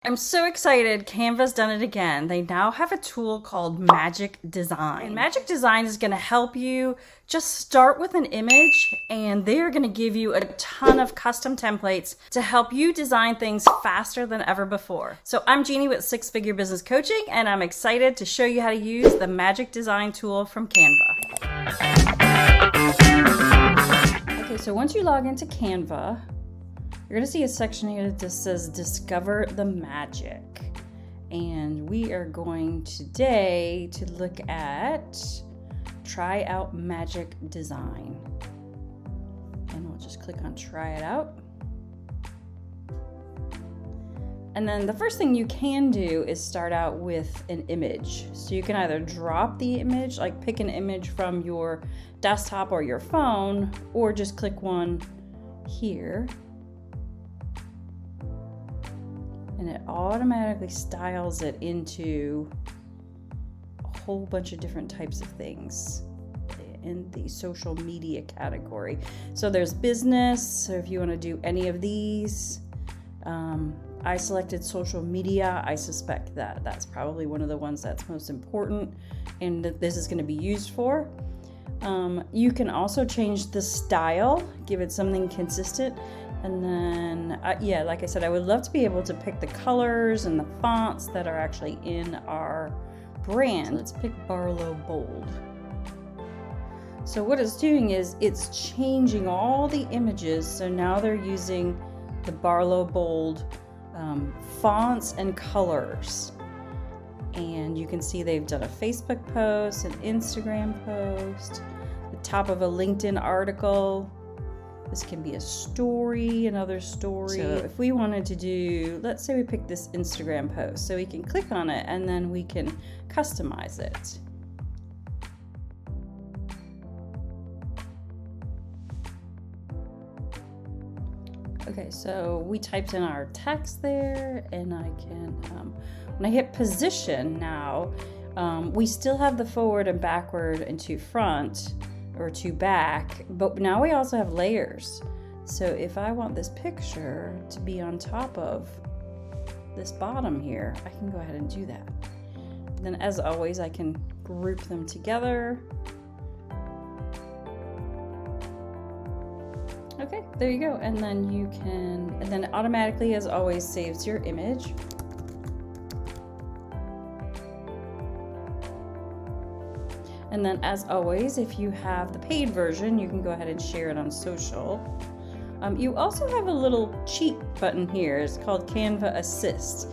I'm so excited. Canva's done it again. They now have a tool called Magic Design. And Magic Design is going to help you just start with an image, and they're going to give you a ton of custom templates to help you design things faster than ever before. So I'm Jeanne with Six Figure Business Coaching, and I'm excited to show you how to use the Magic Design tool from Canva. Okay, so once you log into Canva, you're going to see a section here that just says Discover the Magic. And we are going today to look at Try Out Magic Design. And we'll just click on Try It Out. And then the first thing you can do is start out with an image. So you can either drop the image, like pick an image from your desktop or your phone, or just click one here. And it automatically styles it into a whole bunch of different types of things in the social media category. So there's business, so if you want to do any of these, I selected social media. I suspect that that's probably one of the ones that's most important and that this is going to be used for. You can also change the style, give it something consistent. And then, yeah, like I said, I would love to be able to pick the colors and the fonts that are actually in our brand. So let's pick Barlow Bold. So what it's doing is it's changing all the images. So now they're using the Barlow Bold fonts and colors. And you can see they've done a Facebook post, an Instagram post, the top of a LinkedIn article. This can be a story, another story. So if we wanted to do, let's say we pick this Instagram post, so we can click on it and then we can customize it. Okay, so we typed in our text there, and I can, when I hit position now, we still have the forward and backward and to front, or to back, but now we also have layers. So if I want this picture to be on top of this bottom here, I can go ahead and do that. Then as always, I can group them together. Okay, there you go. And then you can, and then it automatically, as always, saves your image. And then as always, if you have the paid version, you can go ahead and share it on social. You also have a little cheat button here. It's called Canva Assist.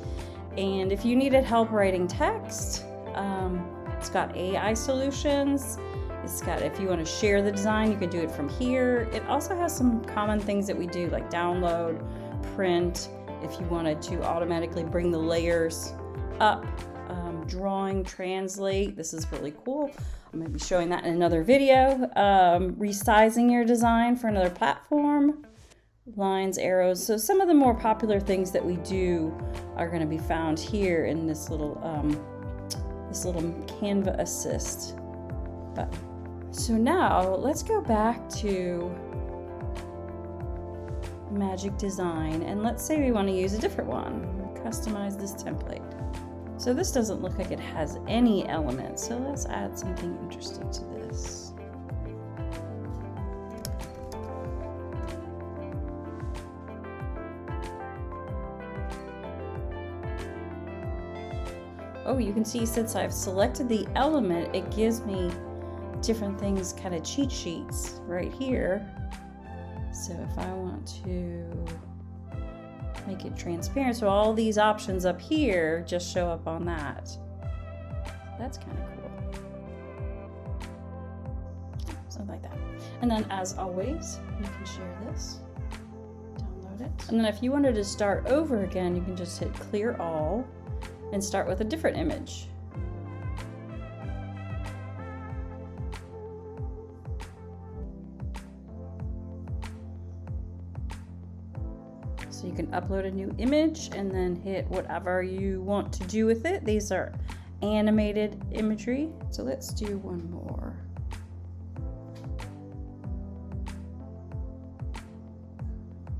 And if you needed help writing text, it's got AI solutions. It's got, if you want to share the design, you can do it from here. It also has some common things that we do, like download, print, if you wanted to automatically bring the layers up. Drawing, translate. This is really cool. I'm going to be showing that in another video. Resizing your design for another platform. Lines, arrows. So some of the more popular things that we do are going to be found here in this little Canva Assist button. So now let's go back to Magic Design, and let's say we want to use a different one. Customize this template. So this doesn't look like it has any elements, so let's add something interesting to this. Oh, you can see since I've selected the element, it gives me different things, kind of cheat sheets right here. So if I want to make it transparent, so all these options up here just show up on that. That's kind of cool. Something like that. And then as always, you can share this, download it. And then if you wanted to start over again, you can just hit clear all and start with a different image. So you can upload a new image and then hit whatever you want to do with it. These are animated imagery. So let's do one more.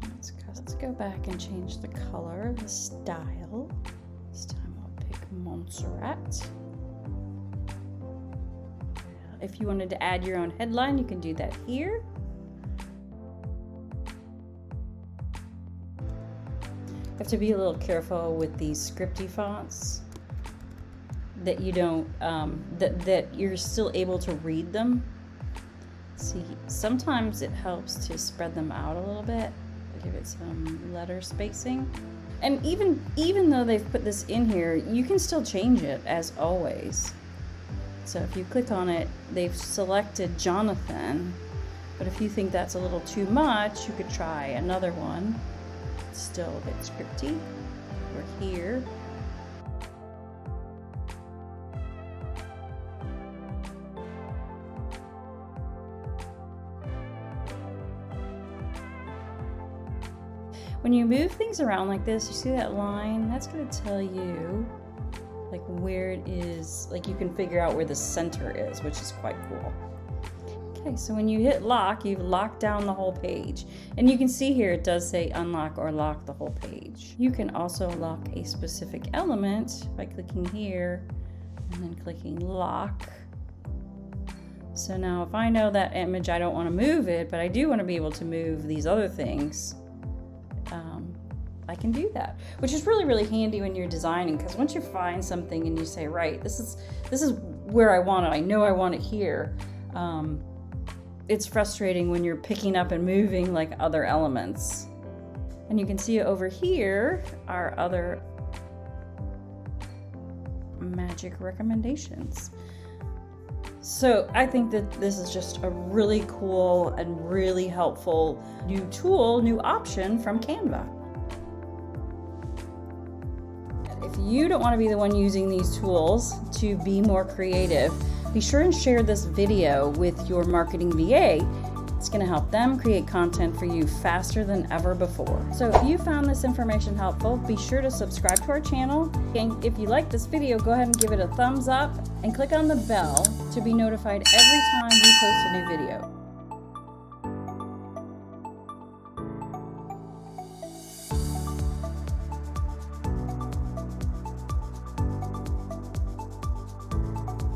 Let's go back and change the color, the style. This time I'll pick Montserrat. If you wanted to add your own headline, you can do that here. You have to be a little careful with these scripty fonts that you don't, that you're still able to read them. See, sometimes it helps to spread them out a little bit, give it some letter spacing. And even though they've put this in here, you can still change it as always. So if you click on it, they've selected Jonathan, but if you think that's a little too much, you could try another one. It's still a bit scripty. We're here. When you move things around like this, you see that line? That's going to tell you like where it is, like you can figure out where the center is, which is quite cool. Okay, so when you hit lock, you've locked down the whole page. And you can see here it does say unlock or lock the whole page. You can also lock a specific element by clicking here and then clicking lock. So now if I know that image, I don't want to move it, but I do want to be able to move these other things, I can do that, which is really, really handy when you're designing, because once you find something and you say, right, this is where I want it, I know I want it here, it's frustrating when you're picking up and moving like other elements. And you can see over here our other magic recommendations. So I think that this is just a really cool and really helpful new tool, new option from Canva. If you don't want to be the one using these tools to be more creative, be sure and share this video with your marketing VA. It's going to help them create content for you faster than ever before. So if you found this information helpful, be sure to subscribe to our channel. And if you like this video, go ahead and give it a thumbs up and click on the bell to be notified every time we post a new video.